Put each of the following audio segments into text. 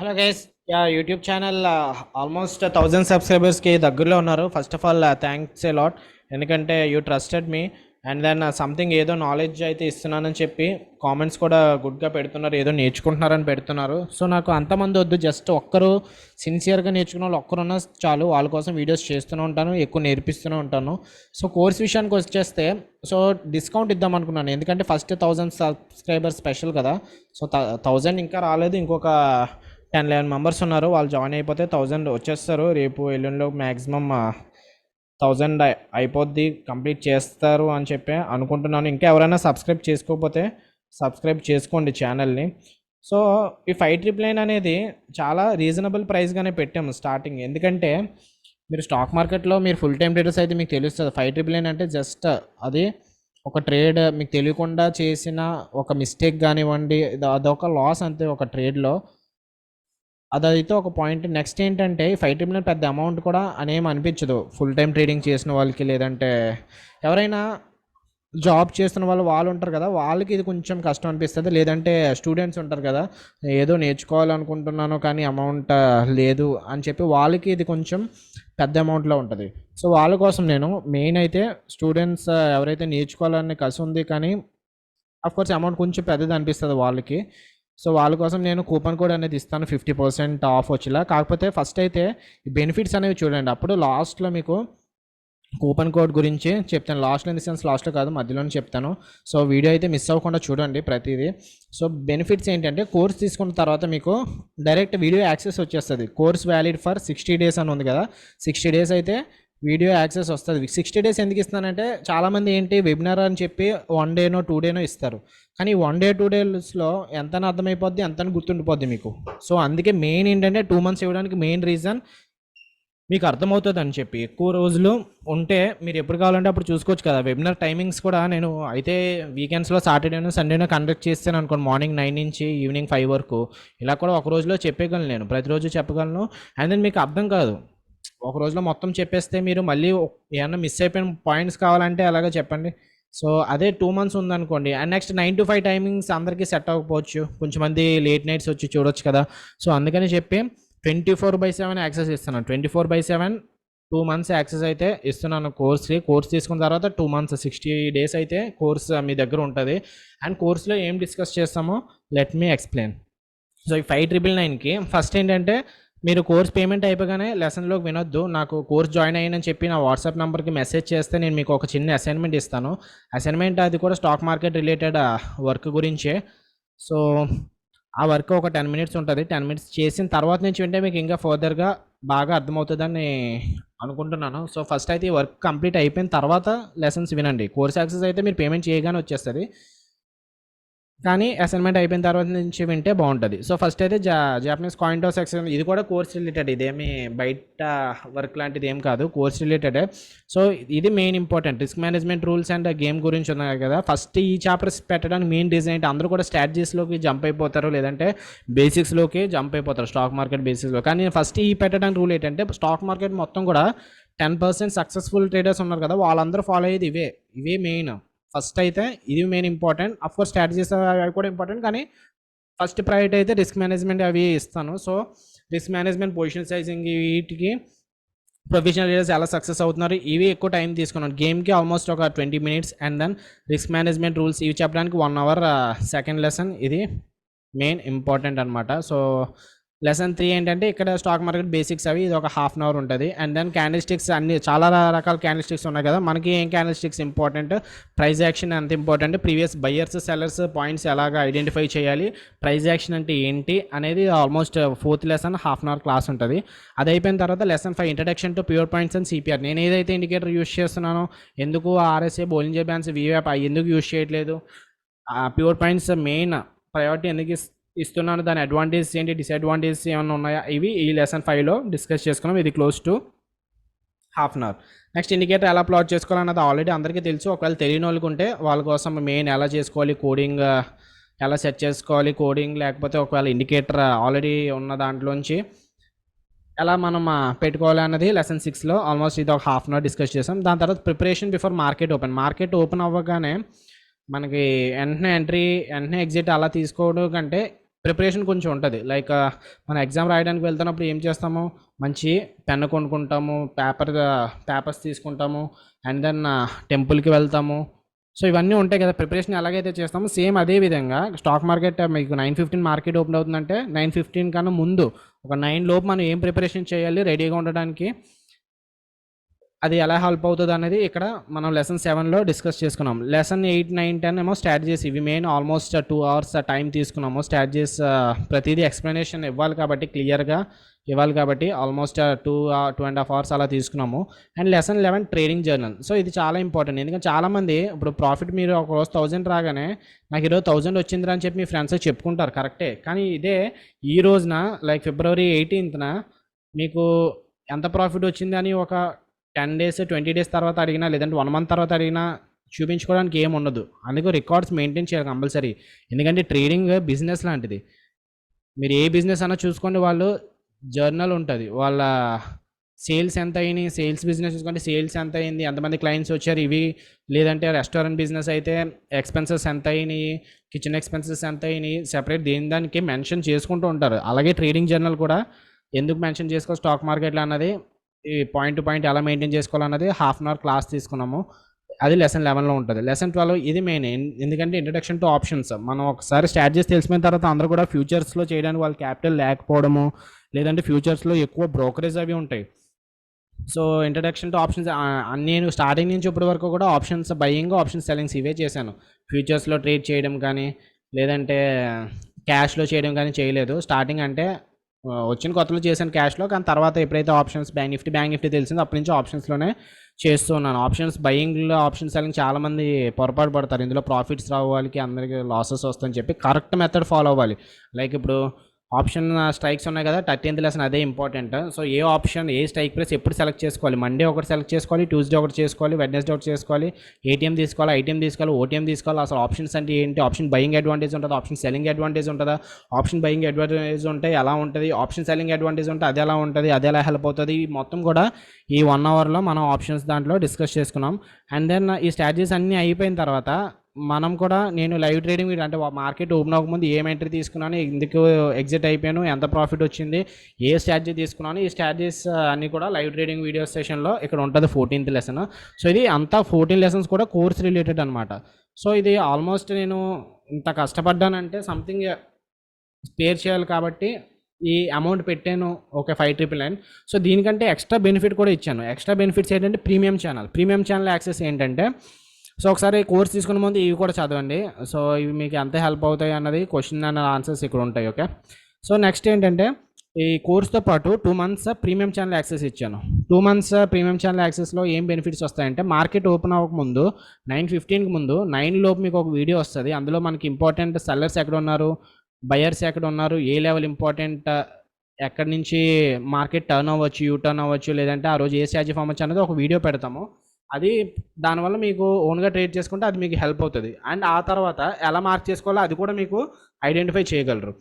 Hello guys, YouTube channel almost 1000 సబ్స్క్రైబర్స్కి దగ్గరలో ఉన్నారు. First of all thanks a lot. ఎందుకంటే you trusted me and then something ఏదో knowledge అయితే ఇస్తున్నానని చెప్పి కామెంట్స్ కూడా గుడ్గా పెడుతున్నారు, ఏదో నేర్చుకుంటున్నారని పెడుతున్నారు. సో నాకు అంతమంది వద్దు, జస్ట్ ఒక్కరు సిన్సియర్గా నేర్చుకున్న వాళ్ళు ఒక్కరున్నా చాలు. వాళ్ళ కోసం వీడియోస్ చేస్తూనే ఉంటాను, ఎక్కువ నేర్పిస్తూనే ఉంటాను. సో కోర్స్ విషయానికి వచ్చేస్తే సో డిస్కౌంట్ ఇద్దాం అనుకున్నాను, ఎందుకంటే ఫస్ట్ 1000 సబ్స్క్రైబర్స్ స్పెషల్ కదా. సో 1000 ఇంకా రాలేదు, ఇంకొక 10-11 మెంబర్స్ ఉన్నారు. వాళ్ళు జాయిన్ అయిపోతే 1000 వచ్చేస్తారు. రేపు ఎల్లుండిలో మ్యాక్సిమం 1000 అయిపోద్ది, కంప్లీట్ చేస్తారు అని చెప్పి అనుకుంటున్నాను. ఇంకా ఎవరైనా సబ్స్క్రైబ్ చేసుకోకపోతే సబ్స్క్రైబ్ చేసుకోండి ఛానల్ని. సో ఈ 599 అనేది చాలా రీజనబుల్ ప్రైస్గానే పెట్టాము స్టార్టింగ్. ఎందుకంటే మీరు స్టాక్ మార్కెట్లో మీరు ఫుల్ టైం ట్రేడర్స్ అయితే మీకు తెలుస్తుంది 599 అంటే జస్ట్ అది ఒక ట్రేడ్ మీకు తెలియకుండా చేసిన ఒక మిస్టేక్ కానివ్వండి, అదొక లాస్ అంతే ఒక ట్రేడ్లో. అదైతే ఒక పాయింట్. నెక్స్ట్ ఏంటంటే 5 ట్రిపుల్ పెద్ద అమౌంట్ కూడా అనేం అనిపించదు ఫుల్ టైం ట్రేడింగ్ చేసిన వాళ్ళకి, లేదంటే ఎవరైనా జాబ్ చేస్తున్న వాళ్ళు ఉంటారు కదా, వాళ్ళకి ఇది కొంచెం కష్టం అనిపిస్తుంది. లేదంటే స్టూడెంట్స్ ఉంటారు కదా, ఏదో నేర్చుకోవాలనుకుంటున్నాను కానీ అమౌంట్ లేదు అని చెప్పి వాళ్ళకి ఇది కొంచెం పెద్ద అమౌంట్లో ఉంటుంది. సో వాళ్ళ కోసం నేను మెయిన్ అయితే స్టూడెంట్స్ ఎవరైతే నేర్చుకోవాలని కసి ఉంది కానీ అఫ్కోర్స్ అమౌంట్ కొంచెం పెద్దది అనిపిస్తుంది వాళ్ళకి. సో వాళ్ళ కోసం నేను కూపన్ కోడ్ అనేది ఇస్తాను 50% ఆఫ్ వచ్చేలా. కాకపోతే ఫస్ట్ అయితే బెనిఫిట్స్ అనేవి చూడండి, అప్పుడు లాస్ట్లో మీకు కూపన్ కోడ్ గురించి చెప్తాను. లాస్ట్లో ఇన్ ది సెన్స్ లాస్ట్లో కాదు, మధ్యలోనే చెప్తాను. సో వీడియో అయితే మిస్ అవ్వకుండా చూడండి ప్రతిదీ. సో బెనిఫిట్స్ ఏంటంటే కోర్స్ తీసుకున్న తర్వాత మీకు డైరెక్ట్ వీడియో యాక్సెస్ వచ్చేస్తుంది. కోర్స్ వ్యాలిడ్ ఫర్ 60 days అని ఉంది కదా, 60 days అయితే వీడియో యాక్సెస్ వస్తుంది. 60 days ఎందుకు ఇస్తానంటే చాలామంది ఏంటి వెబినార్ అని చెప్పి 1 day 2 day ఇస్తారు, కానీ 1 day 2 daysలో ఎంత అర్థమైపోద్ది, ఎంత గుర్తుండిపోద్ది మీకు. సో అందుకే మెయిన్ ఏంటంటే 2 months ఇవ్వడానికి మెయిన్ రీజన్ మీకు అర్థమవుతుంది అని చెప్పి. ఎక్కువ రోజులు ఉంటే మీరు ఎప్పుడు కావాలంటే అప్పుడు చూసుకోవచ్చు కదా. వెబినార్ టైమింగ్స్ కూడా నేను అయితే వీకెండ్స్లో సాటర్డేనో సండేనో కండక్ట్ చేస్తాను అనుకోండి, మార్నింగ్ 9 నుంచి ఈవినింగ్ 5 వరకు. ఇలా కూడా ఒక రోజులో చెప్పగలను, నేను ప్రతిరోజు చెప్పగలను. అండ్ దెన్ మీకు అర్థం కాదు, ఒక రోజులో మొత్తం చెప్పేస్తే మీరు మళ్ళీ ఏమన్నా మిస్ అయిపోయిన పాయింట్స్ కావాలంటే అలాగే చెప్పండి. సో అదే 2 months ఉందనుకోండి. అండ్ నెక్స్ట్ 9 to 5 టైమింగ్స్ అందరికీ సెట్ అవ్వకపోవచ్చు, కొంచెం మంది లేట్ నైట్స్ వచ్చి చూడొచ్చు కదా. సో అందుకని చెప్పి 24/7 యాక్సెస్ ఇస్తున్నాను. 24/7 2 months యాక్సెస్ అయితే ఇస్తున్నాను కోర్స్ తీసుకున్న తర్వాత 2 months 60 days అయితే కోర్స్ మీ దగ్గర ఉంటుంది. అండ్ కోర్స్లో ఏం డిస్కస్ చేస్తామో లెట్ మీ ఎక్స్ప్లెయిన్. సో ఈ 5,999కి ఫస్ట్ ఏంటంటే మీరు కోర్స్ పేమెంట్ అయిపోగానే లెసన్లోకి వినొద్దు. నాకు కోర్స్ జాయిన్ అయ్యానని చెప్పి నా వాట్సాప్ నెంబర్కి మెసేజ్ చేస్తే నేను మీకు ఒక చిన్న అసైన్మెంట్ ఇస్తాను. అసైన్మెంట్ అది కూడా స్టాక్ మార్కెట్ రిలేటెడ్ వర్క్ గురించే. సో ఆ వర్క్ ఒక 10 minutes ఉంటుంది. 10 minutes చేసిన తర్వాత నుంచి వింటే మీకు ఇంకా ఫర్దర్గా బాగా అర్థమవుతుందని అనుకుంటున్నాను. సో ఫస్ట్ అయితే ఈ వర్క్ కంప్లీట్ అయిపోయిన తర్వాత లెసన్స్ వినండి. కోర్స్ యాక్సెస్ అయితే మీరు పేమెంట్ చేయగానే వచ్చేస్తుంది, కానీ అసైన్మెంట్ అయిపోయిన తర్వాత నుంచి వింటే బాగుంటుంది. సో ఫస్ట్ అయితే జాపనీస్ కాయిన్ టాస్ ఎక్స్చేంజ్, ఇది కూడా కోర్స్ రిలేటెడ్, ఇదేమి బయట వర్క్ లాంటిది ఏం కాదు, కోర్స్ రిలేటెడే. సో ఇది main important. Risk management rules and game గురించి ఉన్నాయి కదా. ఫస్ట్ ఈ చాప్టర్స్ పెట్టడానికి మెయిన్ రీజన్ ఏంటి, అందరూ కూడా స్ట్రాటజీస్లోకి జంప్ అయిపోతారు, లేదంటే బేసిక్స్లోకి జంప్ అయిపోతారు, స్టాక్ మార్కెట్ బేసిక్స్లో. కానీ ఫస్ట్ ఈ పెట్టడానికి రూల్ ఏంటంటే స్టాక్ మార్కెట్ మొత్తం కూడా 10% సక్సెస్ఫుల్ ట్రేడర్స్ ఉన్నారు కదా, వాళ్ళందరూ ఫాలో అయ్యేది ఇవే మెయిన్. ఫస్ట్ అయితే ఇది మెయిన్ ఇంపార్టెంట్. అఫ్కోర్స్ స్ట్రాటజీస్ అవి కూడా ఇంపార్టెంట్, కానీ ఫస్ట్ ప్రయారిటీ అయితే రిస్క్ మేనేజ్మెంట్ అవి ఇస్తాను. So risk management, position sizing, వీటికి ప్రొఫెషనల్ లీడర్స్ ఎలా సక్సెస్ అవుతున్నారు, ఇవి ఎక్కువ టైం తీసుకున్నాను. గేమ్కి ఆల్మోస్ట్ ఒక 20 minutes. And then risk management rules ఇవి చెప్పడానికి 1 hour సెకండ్ లెసన్, ఇది మెయిన్ ఇంపార్టెంట్ అనమాట. సో లెసన్ 3 ఏంటంటే ఇక్కడ స్టాక్ మార్కెట్ బేసిక్స్ అవి, ఇది ఒక 1/2 hour ఉంటుంది. అండ్ దెన్ క్యాండిల్ స్టిక్స్, అన్ని చాలా రకాల క్యాండిల్ స్టిక్స్ ఉన్నాయి కదా, మనకి ఏం candle sticks important, price action ఎంత important, previous buyers sellers points ఎలాగా ఐడెంటిఫై చేయాలి, ప్రైస్ యాక్షన్ అంటే ఏంటి అనేది almost 4th lesson 1/2 hour class ఉంటుంది. అది అయిపోయిన తర్వాత lesson 5 introduction to pure points and CPR. నేను ఏదైతే ఇండికేటర్ యూస్ చేస్తున్నానో, ఎందుకు ఆర్ఎస్ఏ, బోలింజర్ బ్యాండ్స్, వివేప్ ఎందుకు యూస్ చేయట్లేదు, ప్యూర్ పాయింట్స్ మెయిన్ ప్రయారిటీ ఎందుకు ఇస్తున్నాను, దాని అడ్వాంటేజ్ ఏంటి, డిసడ్వాంటేజెస్ ఏమైనా ఉన్నాయా, ఇవి ఈ లెసన్ 5లో డిస్కస్ చేసుకున్నాం. ఇది close to 1/2 hour. Next indicator ఎలా ప్లాట్ చేసుకోవాలన్నది ఆల్రెడీ అందరికీ తెలుసు. ఒకవేళ తెలియని వాళ్ళకి ఉంటే వాళ్ళ కోసం మెయిన్ ఎలా చేసుకోవాలి, కోడింగ్ ఎలా సెట్ చేసుకోవాలి, కోడింగ్ లేకపోతే ఒకవేళ ఇండికేటర్ ఆల్రెడీ ఉన్న దాంట్లోంచి ఎలా మనం పెట్టుకోవాలి అన్నది లెసన్ 6లో ఆల్మోస్ట్ ఇది ఒక 1/2 hour డిస్కస్ చేసాం. దాని తర్వాత ప్రిపరేషన్ బిఫోర్ మార్కెట్ ఓపెన్ అవ్వగానే మనకి వెంటనే ఎంట్రీ వెంటనే ఎగ్జిట్ అలా తీసుకోవడం కంటే ప్రిపరేషన్ కొంచెం ఉంటుంది. లైక్ మనం ఎగ్జామ్ రాయడానికి వెళ్తున్నప్పుడు ఏం చేస్తాము, మంచి పెన్ను కొనుక్కుంటాము, పేపర్స్ తీసుకుంటాము, అండ్ దెన్ టెంపుల్కి వెళ్తాము. సో ఇవన్నీ ఉంటాయి కదా, ప్రిపరేషన్ ఎలాగైతే చేస్తామో సేమ్ అదే విధంగా స్టాక్ మార్కెట్ మీకు 9:15 మార్కెట్ ఓపెన్ అవుతుందంటే 9:15 కన్నా ముందు ఒక 9 లోపు మనం ఏం ప్రిపరేషన్ చేయాలి రెడీగా ఉండడానికి, అది ఎలా హెల్ప్ అవుతుంది అనేది ఇక్కడ మనం లెసన్ 7లో డిస్కస్ చేసుకున్నాం. లెసన్ 8, 9, 10 ఏమో స్ట్రాటజీస్. ఇవి మెయిన్ ఆల్మోస్ట్ 2 hours టైం తీసుకున్నాము. స్ట్రాటజీస్ ప్రతిదీ ఎక్స్ప్లెనేషన్ ఇవ్వాలి కాబట్టి, క్లియర్గా ఇవ్వాలి కాబట్టి ఆల్మోస్ట్ 2.5 hours అలా తీసుకున్నాము. And lesson 11 trading journal. So ఇది చాలా ఇంపార్టెంట్, ఎందుకంటే చాలామంది ఇప్పుడు ప్రాఫిట్ మీరు ఒక రోజు 1000 రాగానే నాకు ఈరోజు 1000 వచ్చిందిరా అని చెప్పి మీ ఫ్రెండ్స్ చెప్పుకుంటారు, కరెక్టే. కానీ ఇదే ఈ రోజున లైక్ February 18th మీకు ఎంత ప్రాఫిట్ వచ్చింది అని ఒక 10 days 20 days తర్వాత అడిగినా, లేదంటే 1 month తర్వాత అడిగినా చూపించుకోవడానికి ఏమి ఉండదు. అందుకు రికార్డ్స్ మెయింటైన్ చేయాలి కంపల్సరీ, ఎందుకంటే ట్రేడింగ్ బిజినెస్ లాంటిది. మీరు ఏ బిజినెస్ అన్నా చూసుకోండి, వాళ్ళు జర్నల్ ఉంటుంది, వాళ్ళ సేల్స్ ఎంత అయినాయి, సేల్స్ బిజినెస్ చూసుకుంటే సేల్స్ ఎంత అయింది, ఎంతమంది క్లయింట్స్ వచ్చారు, ఇవి. లేదంటే రెస్టారెంట్ బిజినెస్ అయితే ఎక్స్పెన్సెస్ ఎంత అయినాయి, కిచెన్ ఎక్స్పెన్సెస్ ఎంత అయినాయి, సెపరేట్ దేని దానికి మెన్షన్ చేసుకుంటూ ఉంటారు. అలాగే ట్రేడింగ్ జర్నల్ కూడా ఎందుకు మెన్షన్ చేసుకోవాలి స్టాక్ మార్కెట్లో అన్నది, ఈ పాయింట్ టు పాయింట్ ఎలా మెయింటైన్ చేసుకోవాలన్నది 1/2 hour క్లాస్ తీసుకున్నాము. అది లెసన్ 11లో ఉంటుంది. లెసన్ 12 ఇది మెయిన్, ఎందుకంటే ఇంట్రడక్షన్ టు ఆప్షన్స్. మనం ఒకసారి స్ట్రాటజీస్ తెలిసిపోయిన తర్వాత అందరూ కూడా ఫ్యూచర్స్లో చేయడానికి వాళ్ళ క్యాపిటల్ లేకపోవడము, లేదంటే ఫ్యూచర్స్లో ఎక్కువ బ్రోకరేజ్ అవి ఉంటాయి. సో ఇంట్రడక్షన్ టు ఆప్షన్స్ నేను స్టార్టింగ్ నుంచి ఇప్పటి వరకు కూడా ఆప్షన్స్ బయింగ్, ఆప్షన్స్ సెల్లింగ్స్ ఇవే చేశాను. ఫ్యూచర్స్లో ట్రేడ్ చేయడం కానీ, లేదంటే క్యాష్లో చేయడం కానీ చేయలేదు. స్టార్టింగ్ అంటే వచ్చిన కొత్తలో చేశాను క్యాష్లో, కానీ తర్వాత ఎప్పుడైతే ఆప్షన్స్ బ్యాంక్ నిఫ్టీ తెలిసిందో అప్పటి నుంచి ఆప్షన్స్లోనే చేస్తూ ఉన్నాను. ఆప్షన్స్ బయింగ్లో, ఆప్షన్ సెల్లింగ్ చాలామంది పొరపాటు పడతారు. ఇందులో ప్రాఫిట్స్ రావు, వాళ్ళకి అందరికీ లాసెస్ వస్తాయని చెప్పి కరెక్ట్ మెథడ్ ఫాలో అవ్వాలి. లైక్ ఇప్పుడు ఆప్షన్ స్ట్రైక్స్ ఉన్నాయి కదా, 13th లెసన్ అదే ఇంపార్టెంట్. సో ఏ ఆప్షన్, ఏ స్ట్రైక్ ప్రైస్ ఎప్పుడు సెలెక్ట్ చేసుకోవాలి, మండే ఒకటి సెలెక్ట్ చేసుకోవాలి, ట్యూస్డే ఒకటి చేసుకోవాలి, వెడ్నెస్డే ఒకటి చేసుకోవాలి, ఏటీఎం తీసుకోవాలి, ఐటీఎం తీసుకోవాలి, ఓటీఎం తీసుకోవాలి. అసలు ఆప్షన్స్ అంటే ఏంటి, ఆప్షన్ బయింగ్ అడ్వాంటేజ్ ఉంటుందా, ఆప్షన్ సెల్లింగ్ అడ్వాంటేజ్ ఉంటుందా, ఆప్షన్ బయింగ్ అడ్వాంటేజ్ ఉంటే ఎలా ఉంటుంది, ఆప్షన్ సెల్లింగ్ అడ్వాంటేజ్ ఉంటే అది ఎలా ఉంటుంది, అది ఎలా హెల్ప్ అవుతుంది, మొత్తం కూడా ఈ 1 hourలో మనం ఆప్షన్స్ దాంట్లో డిస్కస్ చేసుకున్నాం. అండ్ దెన్ ఈ స్ట్రాటజీస్ అన్నీ అయిపోయిన తర్వాత మనం కూడా, నేను లైవ్ ట్రేడింగ్ అంటే మార్కెట్ ఓపెన్ అవ్వకముందు ఏం ఎంట్రీ తీసుకున్నాను, ఎందుకు ఎగ్జిట్ అయిపోయాను, ఎంత ప్రాఫిట్ వచ్చింది, ఏ స్ట్రాటజీ తీసుకున్నాను, ఈ స్ట్రాటజీస్ అన్నీ కూడా లైవ్ ట్రేడింగ్ వీడియో సెషన్లో ఇక్కడ ఉంటుంది 14th లెసన్. సో ఇది అంతా 14 lessons కూడా కోర్స్ రిలేటెడ్ అనమాట. సో ఇది ఆల్మోస్ట్ నేను ఇంత కష్టపడ్డానంటే సంథింగ్ స్పేర్ చేయాలి కాబట్టి ఈ అమౌంట్ పెట్టాను. ఓకే, 5,999. సో దీనికంటే ఎక్స్ట్రా బెనిఫిట్ కూడా ఇచ్చాను. ఎక్స్ట్రా బెనిఫిట్స్ ఏంటంటే ప్రీమియం ఛానల్ యాక్సెస్ ఏంటంటే, సో ఒకసారి కోర్స్ తీసుకునే ముందు ఇవి కూడా చదవండి. సో ఇవి మీకు ఎంత హెల్ప్ అవుతాయి అన్నది క్వశ్చన్ అండ్ ఆన్సర్స్ ఇక్కడ ఉంటాయి. ఓకే, సో నెక్స్ట్ ఏంటంటే ఈ కోర్స్తో పాటు 2 months ప్రీమియం ఛానల్ యాక్సెస్ ఇచ్చాను. 2 months ప్రీమియం ఛానల్ యాక్సెస్లో ఏం బెనిఫిట్స్ వస్తాయంటే, మార్కెట్ ఓపెన్ అవ్వకముందు 9:15కి ముందు 9 లోపు మీకు ఒక వీడియో వస్తుంది. అందులో మనకి ఇంపార్టెంట్ సెల్లర్స్ ఎక్కడ ఉన్నారు, బయర్స్ ఎక్కడ ఉన్నారు, ఏ లెవెల్ ఇంపార్టెంట్, ఎక్కడి నుంచి మార్కెట్ టర్న్ అవ్వచ్చు, యూ టర్న్ అవ్వచ్చు, లేదంటే ఆ రోజు ఏ స్ట్రాటజీ ఫామ్ వచ్చి అనేది ఒక వీడియో పెడతాము. అది దానివల్ల మీకు ఓన్గా ట్రేడ్ చేసుకుంటే అది మీకు హెల్ప్ అవుతుంది. అండ్ ఆ తర్వాత ఎలా మార్క్ చేసుకోవాలో అది కూడా మీకు ఐడెంటిఫై చేయగలరు.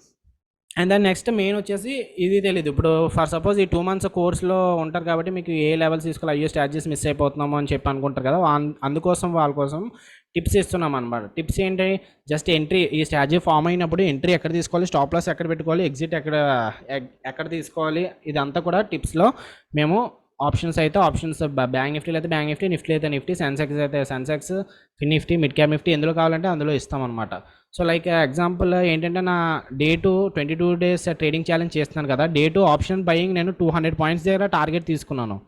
అండ్ దాని నెక్స్ట్ మెయిన్ వచ్చేసి ఇది తెలియదు. ఇప్పుడు ఫర్ సపోజ్ ఈ 2 months కోర్స్లో ఉంటారు కాబట్టి మీకు ఏ లెవెల్స్ తీసుకోవాలి, అయ్యో స్ట్రాటజీస్ మిస్ అయిపోతున్నాము అని చెప్పి అనుకుంటారు కదా, అందుకోసం వాళ్ళ కోసం టిప్స్ ఇస్తున్నాం అనమాట. టిప్స్ ఏంటి, జస్ట్ ఎంట్రీ, ఈ స్ట్రాటజీ ఫామ్ అయినప్పుడు ఎంట్రీ ఎక్కడ తీసుకోవాలి, స్టాప్ లాస్ ఎక్కడ పెట్టుకోవాలి, ఎగ్జిట్ ఎక్కడ తీసుకోవాలి, ఇదంతా కూడా టిప్స్లో మేము ఆప్షన్స్ బ్యాంక్ నిఫ్టీలో అయితే బ్యాంక్ నిఫ్టీ, నిఫ్టీ అయితే నిఫ్టీ, సెన్సెక్స్ అయితే సెన్సెక్స్, ఫిన్ నిఫ్టీ, మిడ్ క్యాప్ నిఫ్టీ ఎందులో కావాలంటే అందులో ఇస్తామన్నమాట. సో లైక్ ఎగ్జాంపుల్ ఏంటంటే, నా డే 2 22 days ట్రేడింగ్ ఛాలెంజ్ చేస్తున్నాను కదా, డే 2 ఆప్షన్ బయింగ్ నేను 200 points దగ్గర టార్గెట్ తీసుకున్నాను.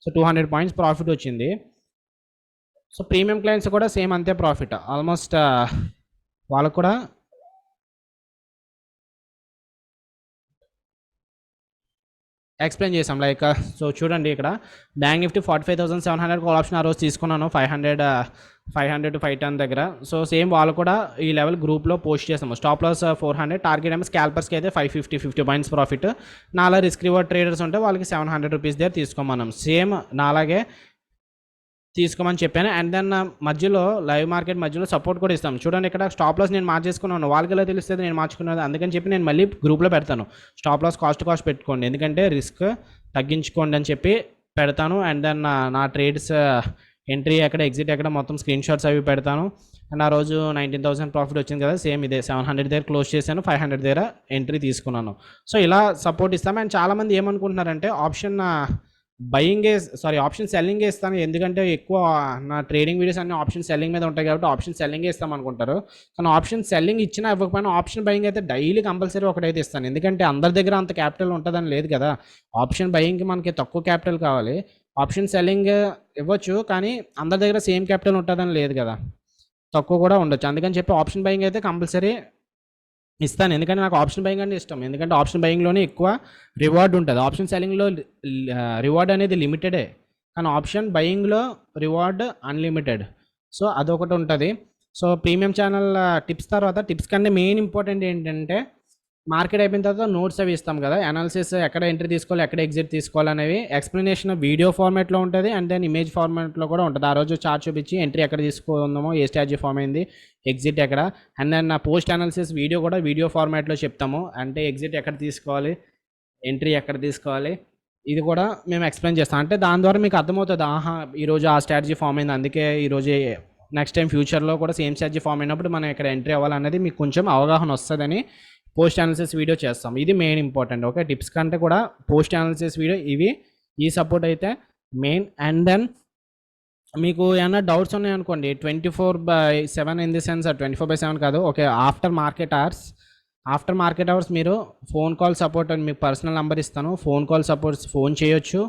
సో 200 points ప్రాఫిట్ వచ్చింది. సో ప్రీమియం క్లయింట్స్ కూడా సేమ్ అంతే ప్రాఫిట్ ఆల్మోస్ట్. వాళ్ళకు కూడా ఎక్స్ప్లెయిన్ చేసాం. లైక్ సో చూడండి, ఇక్కడ బ్యాంక్ నిఫ్టీ 45,700 కాల్ ఆప్షన్ ఆ రోజు తీసుకున్నాను 500 to 510 దగ్గర. సో సేమ్ వాళ్ళు కూడా ఈ లెవెల్ గ్రూప్లో పోస్ట్ చేసాము. స్టాప్ లాస్ 400, టార్గెట్ ఏమో స్కాల్పర్స్కి అయితే 50 points ప్రాఫిట్. నాలా రిస్క్ రివార్డ్ ట్రేడర్స్ ఉంటే వాళ్ళకి 700 rupees దగ్గర తీసుకోమన్నాం. సేమ్ నాలాగే తీసుకోమని చెప్పాను. అండ్ దెన్ మధ్యలో లైవ్ మార్కెట్ మధ్యలో సపోర్ట్ కూడా ఇస్తాం. చూడండి, ఇక్కడ స్టాప్ లాస్ నేను మార్చేసుకున్నాను, వాళ్ళకి ఎలా తెలుస్తుంది నేను మార్చుకున్నది, అందుకని చెప్పి నేను మళ్ళీ గ్రూప్లో పెడతాను. స్టాప్ లాస్ కాస్ట్ పెట్టుకోండి, ఎందుకంటే రిస్క్ తగ్గించుకోండి అని చెప్పి పెడతాను. అండ్ దెన్ నా ట్రేడ్స్ ఎంట్రీ ఎక్కడ ఎగ్జిట్ ఎక్కడ మొత్తం స్క్రీన్ షాట్స్ అవి పెడతాను. అండ్ ఆ రోజు 19,000 ప్రాఫిట్ వచ్చింది కదా, సేమ్ ఇదే 700 దగ్గర క్లోజ్ చేశాను, 500 దగ్గర ఎంట్రీ తీసుకున్నాను. సో ఇలా సపోర్ట్ ఇస్తాము. అండ్ చాలామంది ఏమనుకుంటున్నారంటే ఆప్షన్ సెల్లింగే ఇస్తాను, ఎందుకంటే ఎక్కువ నా ట్రేడింగ్ వీడియోస్ అన్ని ఆప్షన్ సెల్లింగ్ మీద ఉంటాయి కాబట్టి ఆప్షన్ సెల్లింగే ఇస్తాం అనుకుంటారు. కానీ ఆప్షన్ సెల్లింగ్ ఇచ్చినా ఇవ్వకపోయినా ఆప్షన్ బయింగ్ అయితే డైలీ కంపల్సరీ ఒకటైతే ఇస్తాను, ఎందుకంటే అందరి దగ్గర అంత క్యాపిటల్ ఉంటుందని లేదు కదా. ఆప్షన్ బయింగ్కి మనకి తక్కువ క్యాపిటల్ కావాలి, ఆప్షన్ సెల్లింగ్ ఇవ్వచ్చు కానీ అందరి దగ్గర సేమ్ క్యాపిటల్ ఉంటుందని లేదు కదా, తక్కువ కూడా ఉండొచ్చు. అందుకని చెప్పి ఆప్షన్ బయింగ్ అయితే కంపల్సరీ ఇస్తాను, ఎందుకంటే నాకు ఆప్షన్ బయింగ్ అంటే ఇష్టం, ఎందుకంటే ఆప్షన్ బయింగ్లోనే ఎక్కువ రివార్డ్ ఉంటుంది. ఆప్షన్ సెల్లింగ్లో రివార్డ్ అనేది లిమిటెడే, కానీ ఆప్షన్ బయింగ్లో రివార్డ్ అన్లిమిటెడ్. సో అదొకటి ఉంటుంది. సో ప్రీమియం ఛానల్ టిప్స్ తర్వాత టిప్స్ కంటే మెయిన్ ఇంపార్టెంట్ ఏంటంటే మార్కెట్ అయిపోయిన తర్వాత నోట్స్ అవి ఇస్తాం కదా, అనాలిసిస్ ఎక్కడ ఎంట్రీ తీసుకోవాలి ఎక్కడ ఎగ్జిట్ తీసుకోవాలి అనేవి ఎక్స్ప్లెనేషన్ వీడియో ఫార్మాట్లో ఉంటుంది అండ్ దెన్ ఇమేజ్ ఫార్మాట్లో కూడా ఉంటుంది. ఆ రోజు చార్ట్ చూపించి ఎంట్రీ ఎక్కడ తీసుకుందామో, ఏ స్ట్రాటజీ ఫామ్ అయింది, ఎగ్జిట్ ఎక్కడ, and then post analysis video కూడా వీడియో ఫార్మాట్లో చెప్తాము, అంటే ఎగ్జిట్ ఎక్కడ తీసుకోవాలి, ఎంట్రీ ఎక్కడ తీసుకోవాలి, ఇది కూడా మేము ఎక్స్ప్లెయిన్ చేస్తాం. అంటే దాని ద్వారా మీకు అర్థమవుతుంది, ఆహా ఈరోజు ఆ స్ట్రాటజీ ఫామ్ అయింది, అందుకే ఈరోజు నెక్స్ట్ టైం ఫ్యూచర్లో కూడా సేమ్ స్ట్రాటజీ ఫామ్ అయినప్పుడు మనం ఇక్కడ ఎంట్రీ అవ్వాలనేది మీకు కొంచెం అవగాహన వస్తుందని పోస్ట్ అనాలిసిస్ వీడియో చేస్తాం. ఇది మెయిన్ ఇంపార్టెంట్. ఓకే, టిప్స్ కంటే కూడా పోస్ట్ అనాలిసిస్ వీడియో ఇవి, ఈ సపోర్ట్ అయితే మెయిన్. అండ్ దెన్ మీకు ఏమైనా డౌట్స్ ఉన్నాయనుకోండి, 24/7 ఇన్ ది సెన్స్ 24/7 కాదు, ఓకే, ఆఫ్టర్ మార్కెట్ అవర్స్ మీరు ఫోన్ కాల్ సపోర్ట్ అని మీకు పర్సనల్ నెంబర్ ఇస్తాను, ఫోన్ కాల్ సపోర్ట్ ఫోన్ చేయొచ్చు,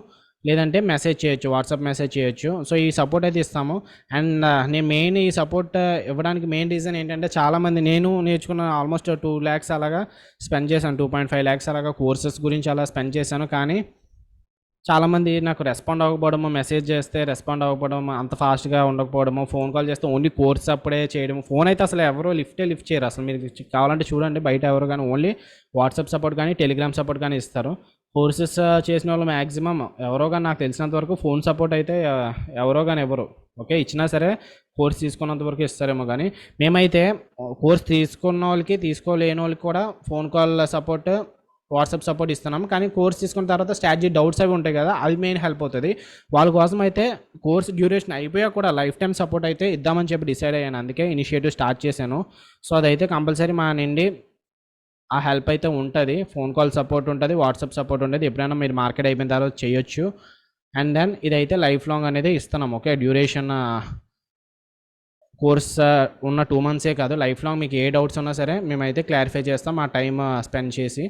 లేదంటే మెసేజ్ చేయొచ్చు, వాట్సాప్ మెసేజ్ చేయొచ్చు. సో ఈ సపోర్ట్ అయితే ఇస్తాము. అండ్ నేను మెయిన్ ఈ సపోర్ట్ ఇవ్వడానికి మెయిన్ రీజన్ ఏంటంటే చాలామంది, నేను నేర్చుకున్న ఆల్మోస్ట్ 2 lakhs అలాగా స్పెండ్ చేశాను, 2.5 lakhs అలాగా కోర్సెస్ గురించి అలా స్పెండ్ చేశాను. కానీ చాలామంది నాకు రెస్పాండ్ అవ్వకపోవడము, మెసేజ్ చేస్తే రెస్పాండ్ అవ్వకపోవడం, అంత ఫాస్ట్గా ఉండకపోవడము, ఫోన్ కాల్ చేస్తే ఓన్లీ కోర్స్ అప్పుడే చేయడం, ఫోన్ అయితే అసలు ఎవరో లిఫ్ట్ చేయరు. అసలు మీరు కావాలంటే చూడండి బయట ఎవరు కానీ ఓన్లీ వాట్సాప్ సపోర్ట్ కానీ టెలిగ్రామ్ సపోర్ట్ కానీ ఇస్తారు. కోర్సెస్ చేసిన వాళ్ళు మ్యాక్సిమం ఎవరో కానీ నాకు తెలిసినంత వరకు ఫోన్ సపోర్ట్ అయితే ఎవరో కానీ ఎవరు ఓకే ఇచ్చినా సరే కోర్స్ తీసుకున్నంత వరకు ఇస్తారేమో. కానీ మేమైతే కోర్స్ తీసుకున్న వాళ్ళకి తీసుకోలేని వాళ్ళకి కూడా phone call support, WhatsApp support ఇస్తున్నాం. కానీ కోర్స్ తీసుకున్న తర్వాత స్ట్రాటజీ డౌట్స్ అవి ఉంటాయి కదా, అది మెయిన్ హెల్ప్ అవుతుంది. వాళ్ళ కోసం అయితే కోర్స్ డ్యూరేషన్ అయిపోయా కూడా లైఫ్ టైం సపోర్ట్ అయితే ఇద్దామని చెప్పి డిసైడ్ అయ్యాను, అందుకే ఇనిషియేటివ్ స్టార్ట్ చేశాను. సో అదైతే కంపల్సరీ మా నుండి ఆ హెల్ప్ అయితే ఉంటుంది. ఫోన్ కాల్ సపోర్ట్ ఉంటుంది, వాట్సాప్ సపోర్ట్ ఉంటుంది, ఎప్పుడైనా మీరు మార్కెట్ అయిపోయిన తర్వాత చేయొచ్చు. అండ్ దెన్ ఇదైతే లైఫ్ లాంగ్ అనేది ఇస్తున్నాం. ఓకే, డ్యూరేషన్ కోర్స్ ఉన్న 2 monthsే కాదు, లైఫ్ లాంగ్ మీకు ఏ డౌట్స్ ఉన్నా సరే మేమైతే క్లారిఫై చేస్తాం ఆ టైం స్పెండ్ చేసి.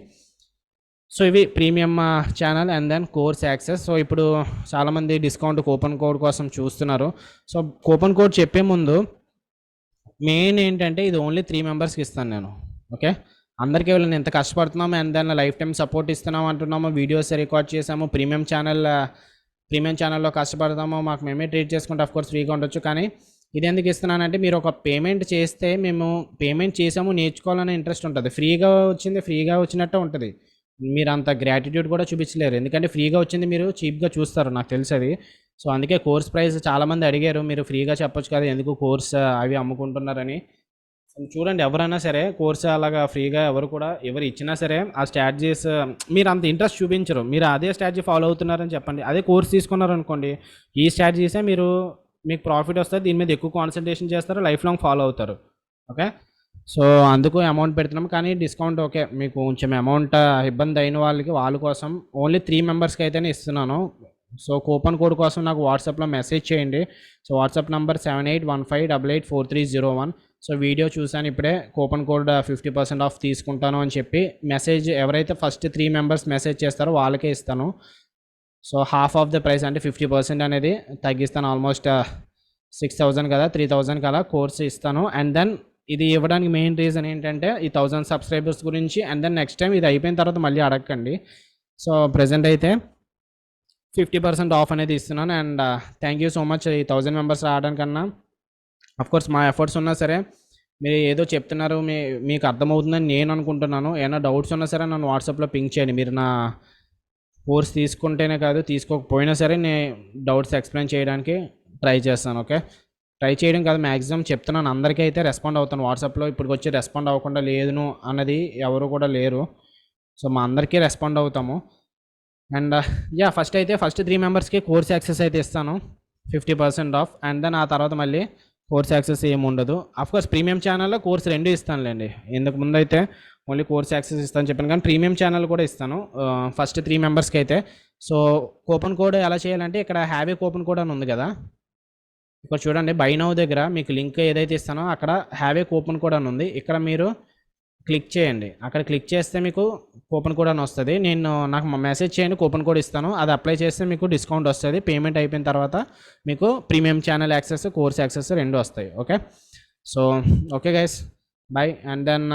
సో ఇవి premium channel and then course access. So ఇప్పుడు చాలామంది డిస్కౌంట్ కూపన్ కోడ్ కోసం చూస్తున్నారు. సో కూపన్ కోడ్ చెప్పే ముందు మెయిన్ ఏంటంటే ఇది ఓన్లీ 3 members ఇస్తాను నేను. ఓకే, అందరికీ వెళ్ళి ఎంత కష్టపడుతున్నాము అండ్ దాన్ని లైఫ్ టైం సపోర్ట్ ఇస్తున్నాము అంటున్నాము, వీడియోస్ రికార్డ్ చేసాము, ప్రీమియం ఛానల్లో కష్టపడతాము, మాకు మేమే ట్రీట్ చేసుకుంటే అఫ్కోర్స్ ఫ్రీగా ఉండొచ్చు. కానీ ఇది ఎందుకు ఇస్తున్నానంటే మీరు ఒక పేమెంట్ చేస్తే మేము పేమెంట్ చేసాము నేర్చుకోవాలనే ఇంట్రెస్ట్ ఉంటుంది, ఫ్రీగా వచ్చినట్టే ఉంటుంది, మీరు అంత గ్రాటిట్యూడ్ కూడా చూపించలేరు, ఎందుకంటే ఫ్రీగా వచ్చింది మీరు చీప్గా చూస్తారు, నాకు తెలుసు అది. సో అందుకే కోర్స్ ప్రైస్ చాలామంది అడిగారు, మీరు ఫ్రీగా చెప్పొచ్చు కదా ఎందుకు కోర్స్ అవి అమ్ముకుంటున్నారని. చూడండి, ఎవరైనా సరే కోర్స్ అలాగా ఫ్రీగా ఎవరు ఇచ్చినా సరే ఆ స్ట్రాటజీస్ మీరు అంత ఇంట్రెస్ట్ చూపించరు, మీరు అదే స్ట్రాటజీ ఫాలో అవుతున్నారని చెప్పండి. అదే కోర్స్ తీసుకున్నారనుకోండి, ఈ స్ట్రాటజీసే మీకు ప్రాఫిట్ వస్తుంది, దీని మీద ఎక్కువ కాన్సన్ట్రేషన్ చేస్తారు, లైఫ్ లాంగ్ ఫాలో అవుతారు. ఓకే, సో అందుకు అమౌంట్ పెడుతున్నాం. కానీ డిస్కౌంట్ ఓకే, మీకు కొంచెం అమౌంట్ ఇబ్బంది అయిన వాళ్ళ కోసం ఓన్లీ 3 members అయితేనే ఇస్తున్నాను. సో కూపన్ కోడ్ కోసం నాకు వాట్సాప్లో మెసేజ్ చేయండి. So WhatsApp number 7815884301. So video చూసాను ఇప్పుడే, కూపన్ కోడ్ 50% ఆఫ్ తీసుకుంటాను అని చెప్పి మెసేజ్ ఎవరైతే ఫస్ట్ 3 members మెసేజ్ చేస్తారో వాళ్ళకే ఇస్తాను. So half of the price అంటే 50% అనేది తగ్గిస్తాను, ఆల్మోస్ట్ 6,000 కదా 3,000 కదా కోర్స్ ఇస్తాను. అండ్ దెన్ ఇది ఇవ్వడానికి మెయిన్ రీజన్ ఏంటంటే ఈ 1000 subscribers గురించి. అండ్ దెన్ నెక్స్ట్ టైం ఇది అయిపోయిన తర్వాత మళ్ళీ అడగండి. సో ప్రజెంట్ అయితే 50% ఆఫ్ అనేది ఇస్తున్నాను. And thank you so much ఈ 1000 members రావడానికన్నా. అఫ్కోర్స్ మా ఎఫర్ట్స్ ఉన్నా సరే మీరు ఏదో చెప్తున్నారు మీకు అర్థమవుతుందని నేను అనుకుంటున్నాను. ఏమైనా డౌట్స్ ఉన్నా సరే నన్ను వాట్సాప్లో పింక్ చేయండి. మీరు నా కోర్స్ తీసుకుంటేనే కాదు తీసుకోకపోయినా సరే నేను డౌట్స్ ఎక్స్ప్లెయిన్ చేయడానికి ట్రై చేస్తాను. ఓకే, ట్రై చేయడం కాదు, మ్యాక్సిమం చెప్తున్నాను, అందరికీ అయితే రెస్పాండ్ అవుతాను వాట్సాప్లో. ఇప్పటికి వచ్చి రెస్పాండ్ అవ్వకుండా లేదును అన్నది ఎవరు కూడా లేరు. సో మా అందరికీ రెస్పాండ్ అవుతాము. And first 3 members course access అయితే ఇస్తాను. 50% ఆఫ్. అండ్ దెన్ ఆ తర్వాత మళ్ళీ కోర్స్ యాక్సెస్ ఏమి ఉండదు. అఫ్కోర్స్ ప్రీమియం ఛానల్లో కోర్స్ 2 ఇస్తానులేండి. ఇంతకు ముందు అయితే ఓన్లీ కోర్స్ యాక్సెస్ ఇస్తాను చెప్పాను, కానీ ప్రీమియం ఛానల్ కూడా ఇస్తాను ఫస్ట్ 3 మెంబర్స్కి అయితే. సో కూపన్ కోడ్ ఎలా చేయాలంటే ఇక్కడ హ్యావ్ ఏ కూపన్ కోడ్ అని ఉంది కదా, ఇక్కడ చూడండి బై నౌ దగ్గర మీకు లింక్ ఏదైతే ఇస్తానో అక్కడ హ్యావ్ ఏ కూపన్ కోడ్ అని ఉంది. ఇక్కడ మీరు క్లిక్ చేయండి. అక్కడ క్లిక్ చేస్తే మీకు కూపన్ కోడ్ అని వస్తుంది. నాకు మెసేజ్ చేయండి, కూపన్ కోడ్ ఇస్తాను. అది అప్లై చేస్తే మీకు డిస్కౌంట్ వస్తుంది. పేమెంట్ అయిపోయిన తర్వాత మీకు premium channel access, course access 2 వస్తాయి. Okay, so okay guys, bye. And then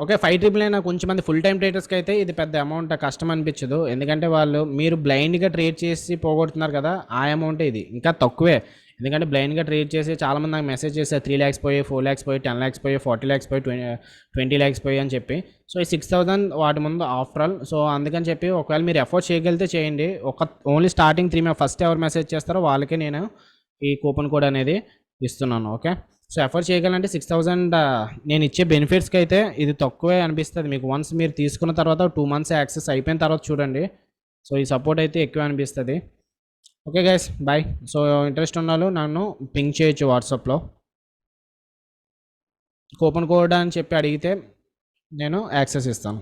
okay, 5,999 కొంచెం మంది ఫుల్ టైం ట్రేడర్స్కి అయితే ఇది పెద్ద అమౌంట్ కష్టం అనిపించదు. ఎందుకంటే మీరు బ్లైండ్గా ట్రేడ్ చేసి పోగొడుతున్నారు కదా, ఆ అమౌంట్ ఇది ఇంకా తక్కువే. ఎందుకంటే బ్లైండ్గా ట్రేడ్ చేసి చాలామంది నాకు మెసేజ్ చేశారు 3 lakhs పోయి, 4 lakhs పోయి, 10 lakhs పోయి, 40 lakhs పోయి, 20 lakhs పోయి అని చెప్పి. సో ఈ 6,000 వాటి ముందు ఆఫ్టర్ ఆల్. సో అందుకని చెప్పి ఒకవేళ మీరు ఎఫోర్డ్ చేయగలిగితే చేయండి. ఓన్లీ స్టార్టింగ్ 3 ఫస్ట్ ఎవరు మెసేజ్ చేస్తారో వాళ్ళకే నేను ఈ కూపన్ కోడ్ అనేది ఇస్తున్నాను. ఓకే, సో ఎఫర్ట్ చేయగలంటే 6,000 నేను ఇచ్చే బెనిఫిట్స్కి అయితే ఇది తక్కువే అనిపిస్తుంది మీకు. వన్స్ మీరు తీసుకున్న తర్వాత 2 months యాక్సెస్ అయిపోయిన తర్వాత చూడండి. సో ఈ సపోర్ట్ అయితే ఎక్కువ అనిపిస్తుంది. Okay guys, bye. So interest ఉన్న వాళ్ళు నన్ను పింక్ చేయొచ్చు వాట్సాప్లో. కూపన్ కోడ్ అని చెప్పి అడిగితే నేను యాక్సెస్ ఇస్తాను.